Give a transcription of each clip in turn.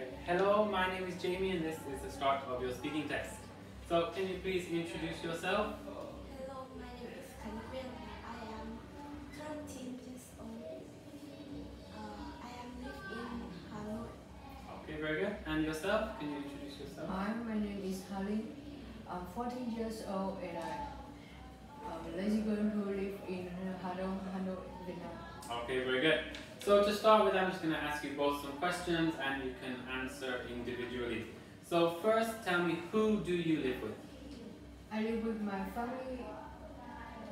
Okay. Hello, my name is Jamie and this is the start of your speaking test. So can you please introduce yourself? Hello, my name is QUYên. I am 13 years old. I am live in Hanoi. Okay, very good. And yourself? Can you introduce yourself? Hi, my name is LINH. I'm 14 years old and I'm a lazy girl who live in Hanoi, Vietnam. Okay, very good. So to start with, I'm just going to ask you both some questions and you can answer individually. So first, tell me, who do you live with? I live with my family.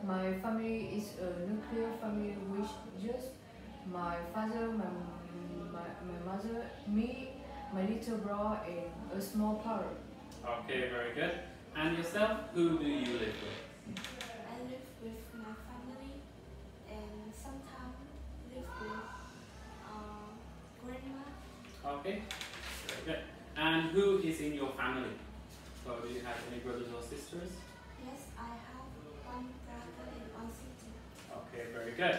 My family is a nuclear family which just my father, my mother, me, my little brother and a small parrot. Okay, very good. And yourself, who do you live with? I live with my family and sometimes live with grandma. Okay, very good. And who is in your family? So do you have any brothers or sisters? Yes, I have one brother and one sister. Okay, very good.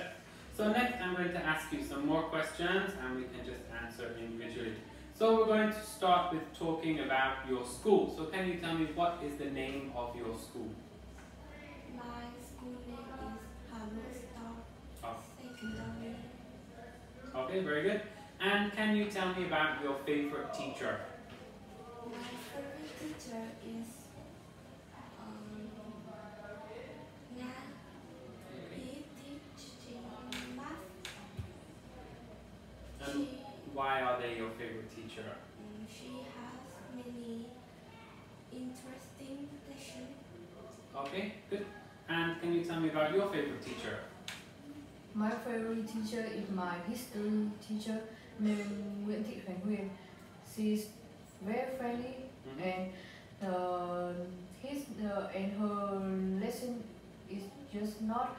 So next I'm going to ask you some more questions and we can just answer individually. So we're going to start with talking about your school. So can you tell me what is the name of your school? My school name is Hanoi Star Secondary. Okay, very good. And can you tell me about your favorite teacher? My favorite teacher is Nga. He teaches math. And why are they your favorite teacher? She has many interesting lessons. Okay, good. And can you tell me about your favorite teacher? My favorite teacher is my history teacher named QUYên. She's very friendly and her lesson is just not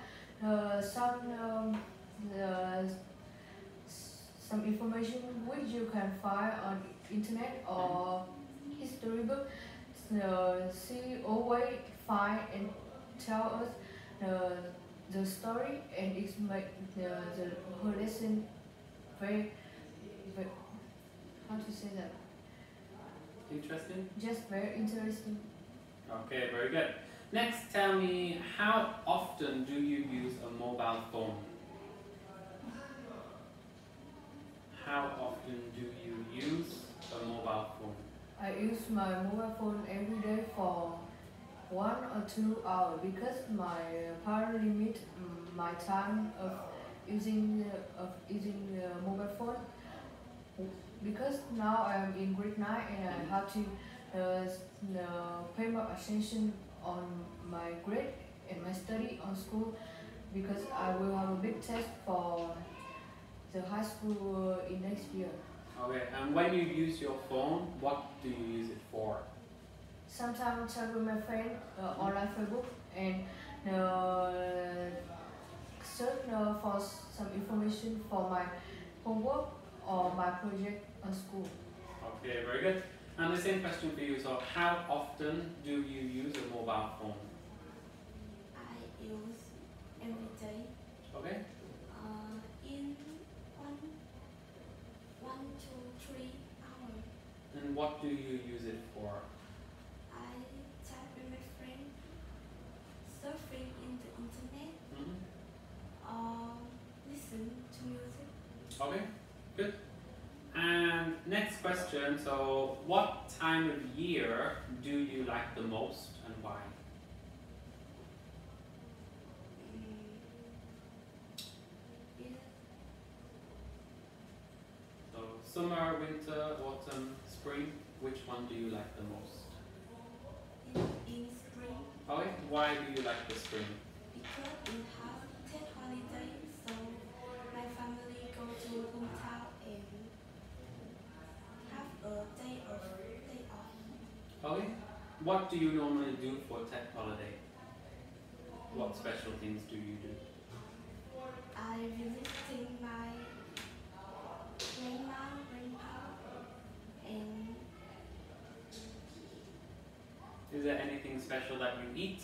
some information which you can find on internet or history book. She always find and tell us the story and it make her lesson very, how to say that? Interesting? Just very interesting. Okay, very good. Next, tell me, how often do you use a mobile phone? How often do you use a mobile phone? I use my mobile phone every day for 1 or 2 hours because my parent limit my time of using mobile phone. Because now I am in grade 9 and I have to pay more attention on my grade and my study on school because I will have a big test for the high school in next year. Okay, and when you use your phone, what do you use it for? Sometimes chat with my friend online Facebook and search for some information for my homework or my project on school. Okay, very good. And the same question for you. So, how often do you use a mobile phone? I use every day. Okay. In one to 3 hours. And what do you use it for? I chat with my friend, surfing in the internet, or listen to music. Okay, good. And next question, so what time of year do you like the most and why? So summer, winter, autumn, spring, which one do you like the most? In spring. Okay, why do you like the spring? Because we have 10 holidays, so my family go to hometown and have a day off. Okay, what do you normally do for tech holiday? What special things do you do? I visiting my grandma, grandpa, and Is there anything special that you eat?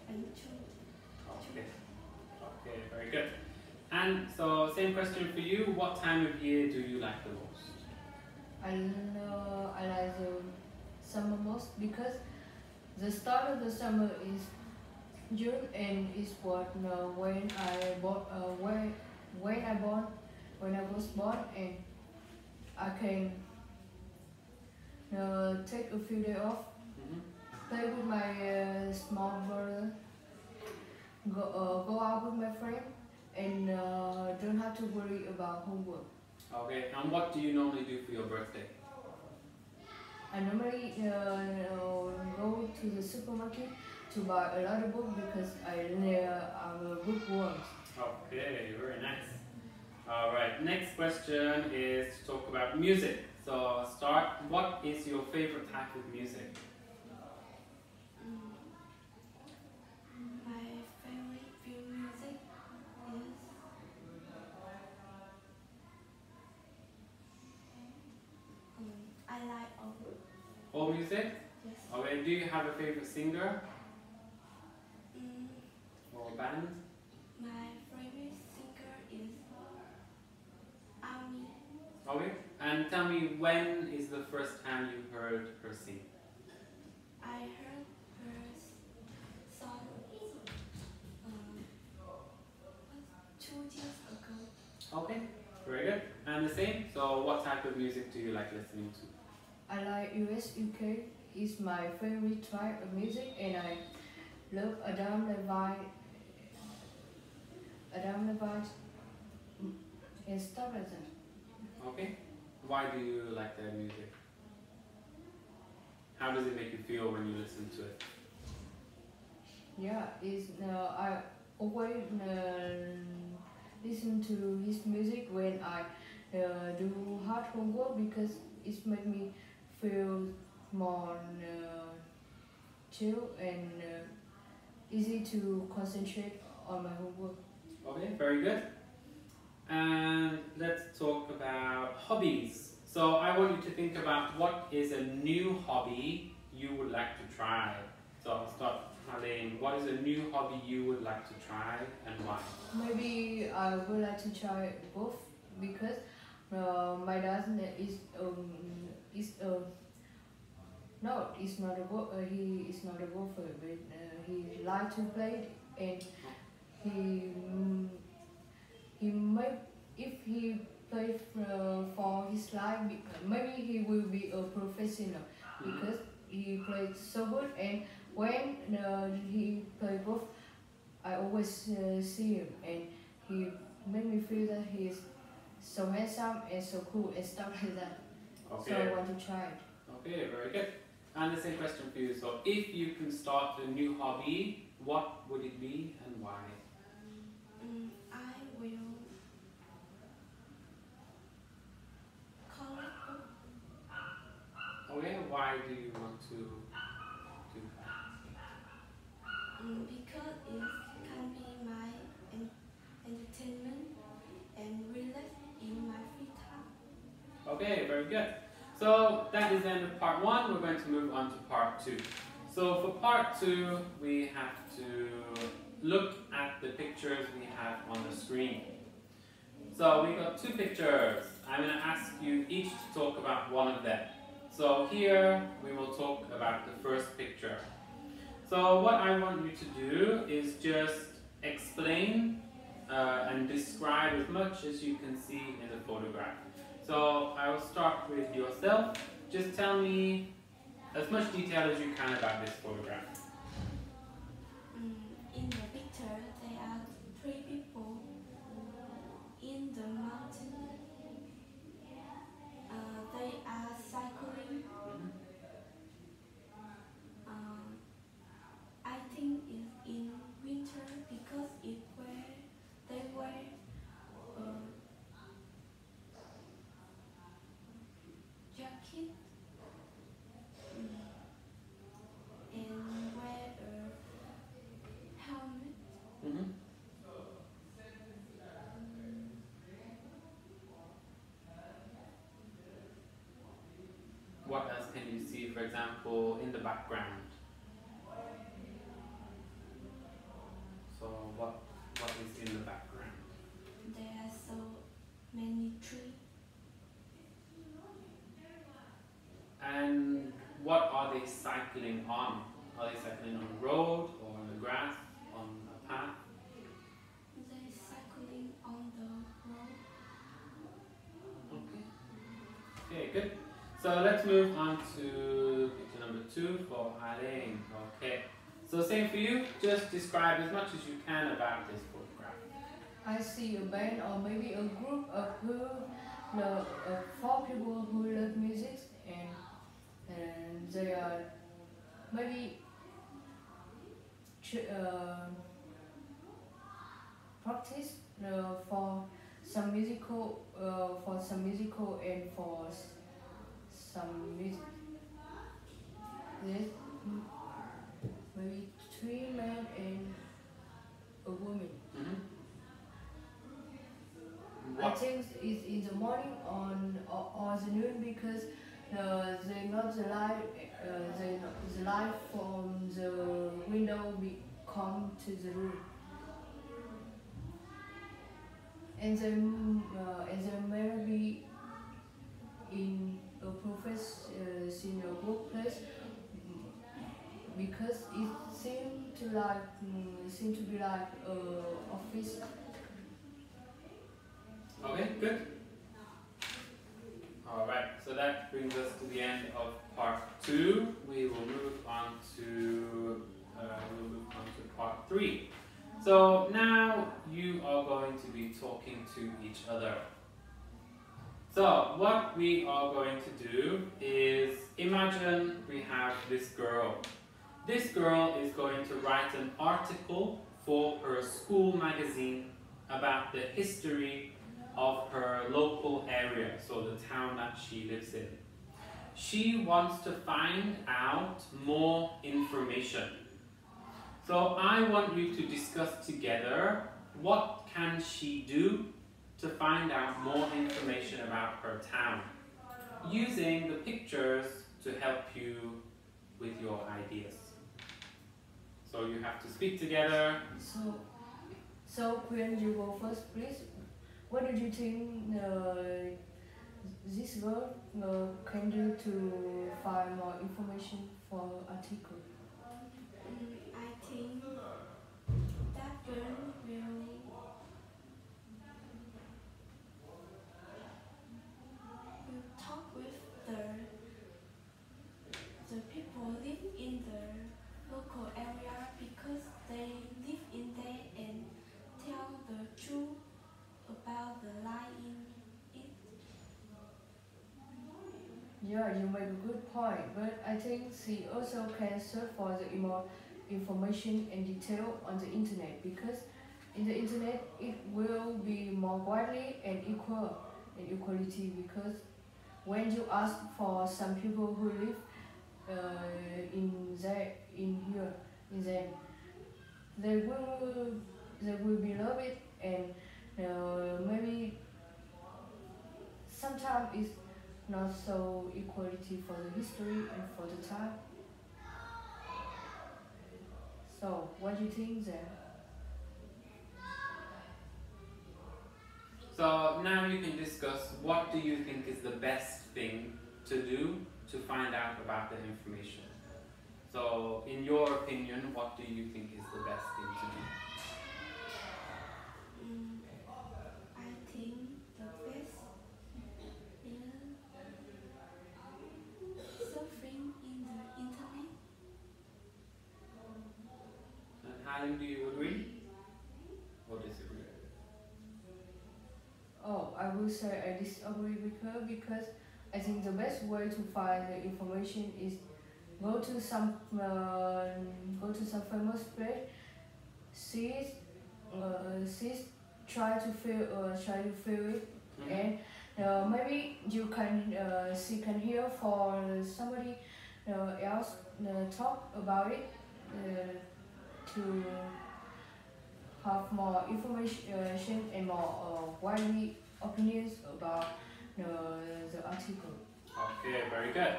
two. Okay. Okay, very good. And so, same question for you. What time of year do you like the most? I like the summer most because the start of the summer is June and is what when I born when I born when I was born, and I can take a few days off, play with my small brother, go out with my friend, and don't have to worry about homework. Okay, and what do you normally do for your birthday? I normally go to the supermarket to buy a lot of books because I'm a bookworm. Okay, very nice. Alright, next question is to talk about music. So start, what is your favorite type of music? My favorite film music is I like All music? yes. Okay, do you have a favorite singer or band? My favorite singer is Ami. Okay, and tell me, when is the first time you heard her sing? I heard her song 2 years ago. Okay, very good. And the same, so what type of music do you like listening to? I like US UK is my favorite type of music, and I love Adam Levine, and stuff like that. Okay, why do you like their music? How does it make you feel when you listen to it? Yeah, I always listen to his music when I do hard homework because it makes me feel more chill and easy to concentrate on my homework. Okay, very good. And let's talk about hobbies. So I want you to think about what is a new hobby you would like to try. So I'll start, Harleen. What is a new hobby you would like to try and why? Maybe I would like to try both because my dad is no, he's not a he is not a golfer, but he likes to play, and he might, if he plays for his life, maybe he will be a professional because he plays so good, and when he plays golf, I always see him, and he made me feel that he's so handsome and so cool and stuff like that. Okay. So I want to try it. Okay, very good. And the same question for you. So if you can start a new hobby, what would it be and why? I will collect books. Okay, why do you want to do that? Because it can be my entertainment and relax in my free time. Okay, very good. So that is the end of part 1. We're going to move on to part 2. So for part 2, we have to look at the pictures we have on the screen. So we got 2 pictures. I'm going to ask you each to talk about one of them. So here we will talk about the first picture. So what I want you to do is just explain and describe as much as you can see in the photograph. So I will start with yourself. Just tell me as much detail as you can about this photograph. In the picture, there are 3 people in the mountain. They are cycling. I think it's in winter because they wear jacket and wear a helmet. What else can you see, for example, in the background? So what is in the background? There are so many trees. are they cycling on? Are they cycling on a road or on the grass, on a path? They cycling on the road. Okay. Okay, good. So let's move on to picture number 2 for LINH. Okay. So same for you, just describe as much as you can about this photograph. I see a band or maybe a group of who, no, 4 people who love music and they are maybe practice for some musical and for some music. There's maybe 3 men and a woman. I think it's in the morning or the noon because they not the light the light from the window come to the room, and they may be in a profession in a workplace because it seemed to be like office. Okay, good. Alright, so that brings us to the end of part 2. We will move on to part 3. So now you are going to be talking to each other. So what we are going to do is imagine we have this girl. This girl is going to write an article for her school magazine about the history of her local area, so the town that she lives in. She wants to find out more information. So I want you to discuss together what can she do to find out more information about her town, using the pictures to help you with your ideas. So you have to speak together. So QUYên, you go first, please. What do you think this girl can do to find more information for article? I think that girl will talk with the people live in the local area because they live in there and tell the truth about the lie in it. Yeah, you make a good point, but I think she also can search for the more information and detail on the internet, because in the internet it will be more widely and equality, because when you ask for some people who live in there, they will below it, and maybe sometimes it's not so equality for the history and for the time. So what do you think there? So now you can discuss what do you think is the best thing to do to find out about the information. So in your opinion, what do you think is the best thing to do? I think the best is surfing in the internet. And Helen, do you agree or disagree? Oh, I will say I disagree with her, because I think the best way to find the information is go to some famous place, see try to feel it, and maybe you can hear for somebody else talk about it to have more information and more widely opinions about the article. Okay, very good.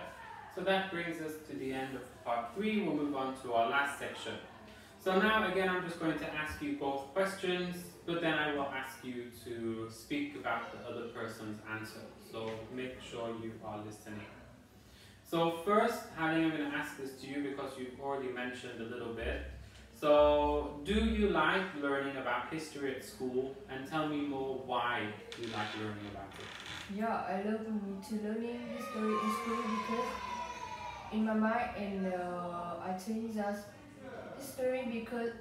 So that brings us to the end of part 3. We'll move on to our last section. So now again, I'm just going to ask you both questions, but then I will ask you to speak about the other person's answer. So make sure you are listening. So first, Haling, I'm going to ask this to you because you've already mentioned a little bit. So, do you like learning about history at school? And tell me more why you like learning about it. Yeah, I love to learning history in school because in my mind and I think that history because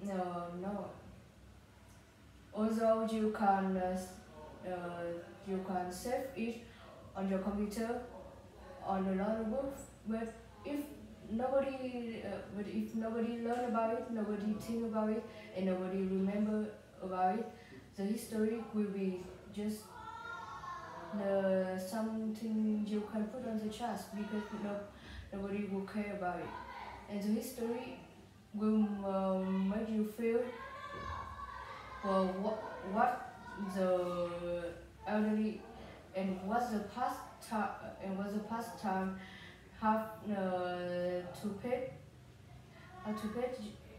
no. Although you can save it on your computer on a notebook, but if if nobody learn about it, nobody think about it, and nobody remember about it, the history will be just something you can put on the chest because nobody will care about it, and the history will make you feel what the elderly and what the past time have to pay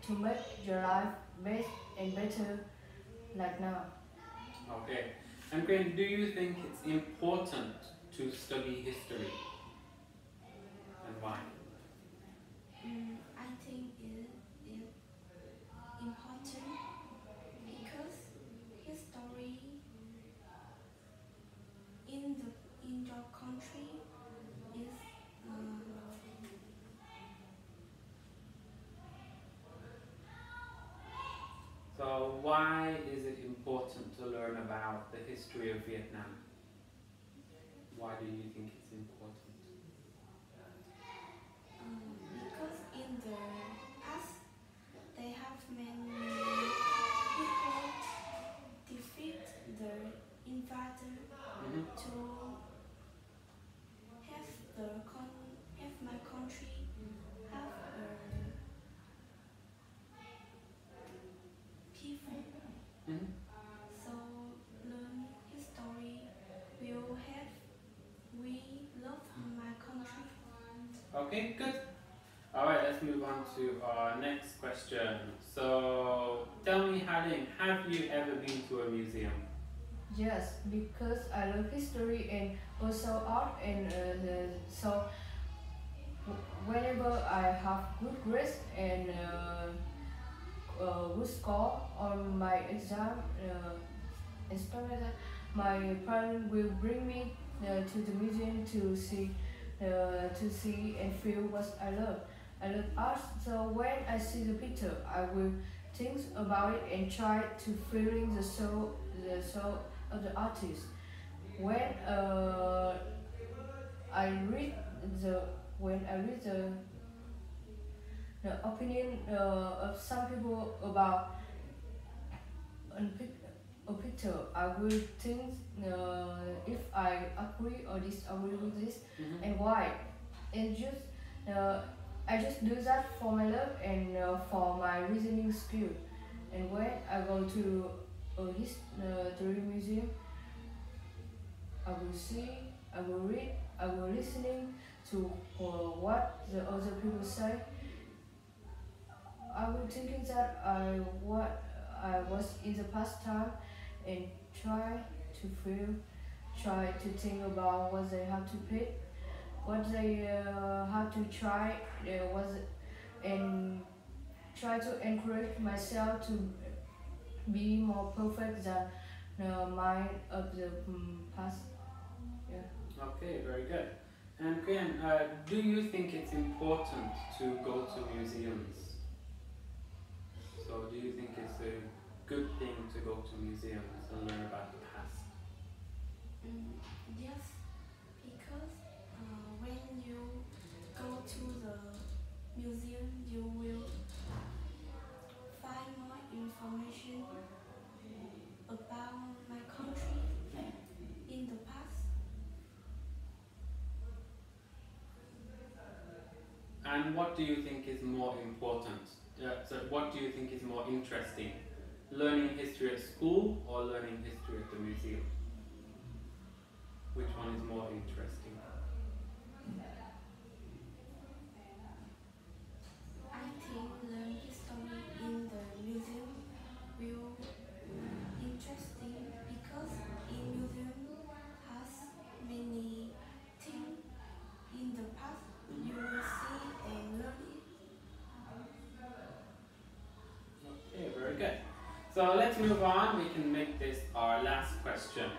to make your life best and better like now. Okay. And Graham, do you think it's important to study history? And why? I think it is important because history in your country is So why is it important to learn about the history of Vietnam? Why do you think it's important? because in the past they have many people defeat the invader to have my country have people. So learn history will help we love my country. Okay, good. Alright, let's move on to our next question. So, tell me, Haling, have you ever been to a museum? Yes, because I love history and also art, and so whenever I have good grades and good score on my exam and stuff like that, my parents will bring me to the museum to see and feel what I love. I love art, so when I see the picture, I will think about it and try to feeling the soul of the artist. When I read the the opinion of some people about a picture, I will think if I agree or disagree with this and why, and just I just do that for my love and for my reasoning skill. And when I go to a history museum, I will see, I will read, I will listening to what the other people say. I will thinking that what I was in the past time and try to feel, try to think about what they have to pick, what they have to try, and try to encourage myself to be more perfect than the mind of the past. Yeah. Okay, very good. And Graham, do you think it's important to go to museums? So do you think it's a good thing to go to museums and learn about the past? Yes, because when you go to the museum, you will find more information about my country in the past. And what do you think is more important? So what do you think is more interesting? Learning history at school or learning history at the museum? Which one is more interesting? I think learn history in the museum will interesting because in museum has many things So let's move on. We can make this our last question.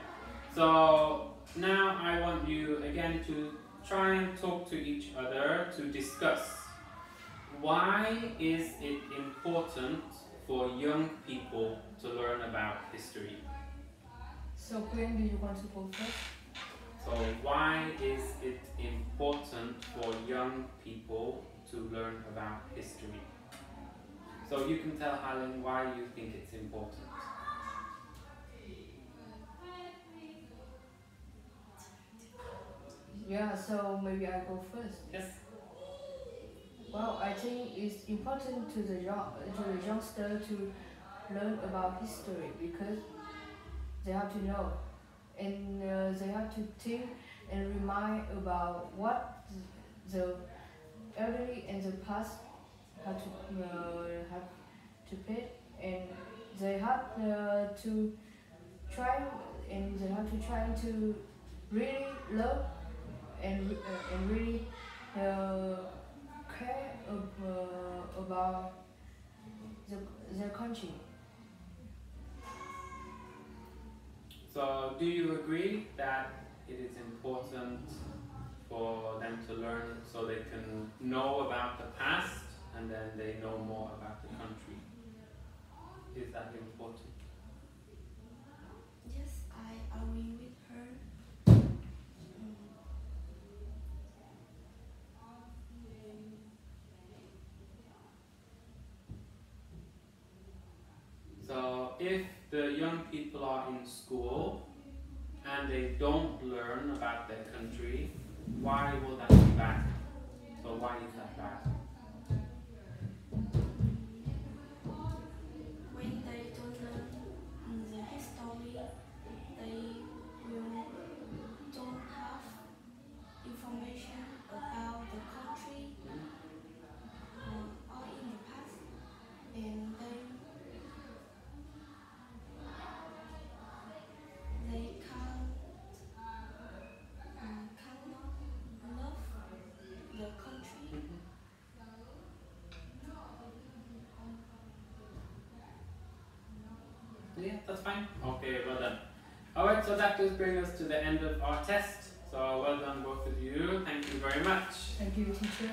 So now I want you again to try and talk to each other to discuss why is it important for young people to learn about history. So Quyên, do you want to go first? So why is it important for young people to learn about history? So you can tell Helen why you think it's important. Yeah, so maybe I go first. Yes. Well, I think it's important to the youngster to learn about history because they have to know and they have to think and remind about what the elderly and the past have to pay, and they have to try to really love and really care about their country. So do you agree that it is important for them to learn so they can know about the past and then they know more about the country? Is that important? Yes, I agree with her. So if the young people are in school and they don't learn about their country, why will that be bad? So why is that bad? When they don't learn the history, they will don't have information about the country or in the past, and they cannot love the country. Yeah, that's fine. Okay, well done. Alright, so that does bring us to the end of our test. So well done both of you. Thank you very much. Thank you, teacher.